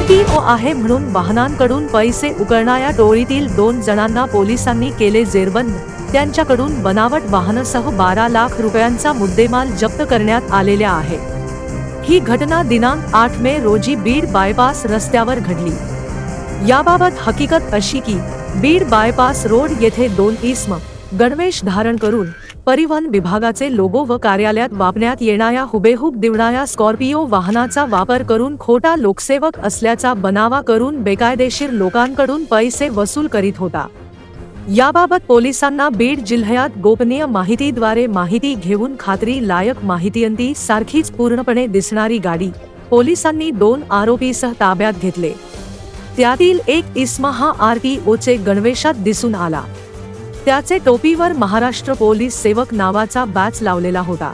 RTO आहे म्हणून वाहनांकडून पैसे उकळणाऱ्या टोळीतील 2 जणांना पोलिसांनी केले जेरबंद। त्यांच्याकडून बनावट वाहनासह 12 लाख रुपयांचा मुद्देमाल जप्त करण्यात आलेला आहे। ही घटना दिनांक 8 मे रोजी बीड बायपास रस्त्यावर घडली। याबाबत हकीकत अशी की बीड बायपास रोड येथे 2 इसम गणवेश धारण करून परिवहन विभागाचे लोगो व कार्यालयात वापरण्यात येणाऱ्या हुबेहूब दिसणाऱ्या स्कॉर्पिओ वाहनाचा वापर करून खोटा लोकसेवक असल्याचा बनावा करून बेकायदेशीर लोकांकडून पैसे वसूल करीत होता। याबाबत पोलिसांना बीड जिल्ह्यात गोपनीय माहितीद्वारे माहिती घेऊन खात्री लायक माहितीअंती सारखीच पूर्णपणे दिसणारी गाडी पोलिसांनी 2 आरोपीसह ताब्यात घेतले। त्यातील एक इसम हा RTOचे गणवेशात दिसून आला। त्याचे टोपीवर महाराष्ट्र पोलीस सेवक नावाचा बॅच लावलेला होता।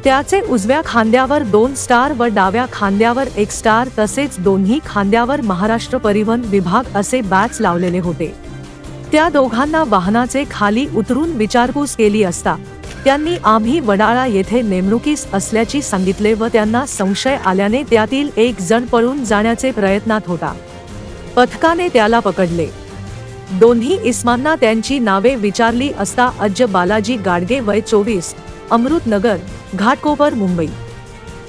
त्याचे उजव्या खांद्यावर 2 स्टार व डाव्या खांद्यावर 1 स्टार तसेच दोन्ही खांद्यावर महाराष्ट्र परिवहन विभाग असे बॅच लावलेले होते। त्या दोघांना वाहनाचे खाली उतरून विचारपूस केली असता त्यांनी आम्ही वडाळा येथे नेमणुकीस असल्याची सांगितले व त्यांना संशय आल्याने त्यातील एक जण पळून जाण्याचे प्रयत्नात होता। पथकाने त्याला पकडले। दोन्ही इस्मांना त्यांची नावे विचारली असता अज्ज बालाजी गाडगे वय 24 अमृतनगर घाटकोपर मुंबई,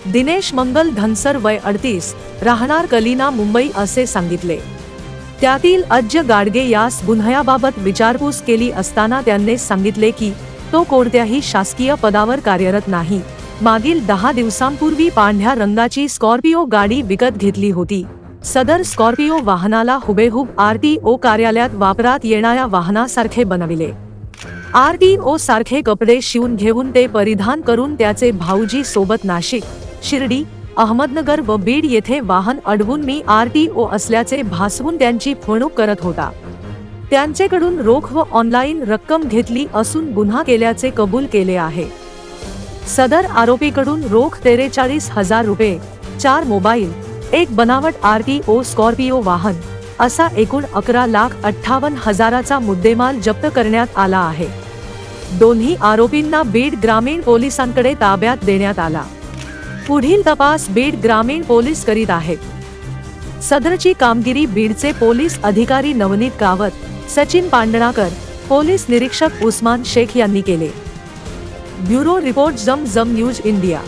दिनेश मंगल धनसर वय 38 राहणार कलिना मुंबई असे सांगितले। त्यातील अज्ज गाडगे यास गुन्ह्याबाबत विचारपूस केली असताना त्यांनी सांगितले की तो कोणत्याही शासकीय पदावर कार्यरत नाही। मागील 10 दिवसांपूर्वी पांढऱ्या रंगाची स्कॉर्पिओ गाडी विकत घेतली होती। सदर स्कॉर्पिओ वाहनाला हुबेहूब RTO कार्यालयात वापरात येणाऱ्या वाहनासारखे बनविले। RTO सारखे कपडे शिवून घेऊन ते परिधान करून त्याचे भाऊजी सोबत नाशिक, शिर्डी, अहमदनगर व बीड येथे वाहन अडवून मी RTO असल्याचे भासवून त्यांची फसवणूक करत होता। त्यांच्याकडून रोख व ऑनलाईन रक्कम घेतली असून गुन्हा केल्याचे कबूल केले आहे। सदर आरोपीकडून रोख 43,000 रुपये, 4 मोबाईल, एक बनावट RTO स्कॉर्पिओ वाहन असा एकूण 11,58,000चा मुद्देमाल जप्त करण्यात आला आहे। दोन्ही आरोपींना बीड ग्रामीण पोलिसांकडे ताब्यात देण्यात आला। पुढील तपास बीड ग्रामीण पोलीस करीत आहेत। सदरची कामगिरी बीडचे पोलीस अधिकारी नवनीत कावत, सचिन पांडणाकर, पोलीस निरीक्षक उस्मान शेख यांनी केले। ब्युरो रिपोर्ट जम न्यूज इंडिया।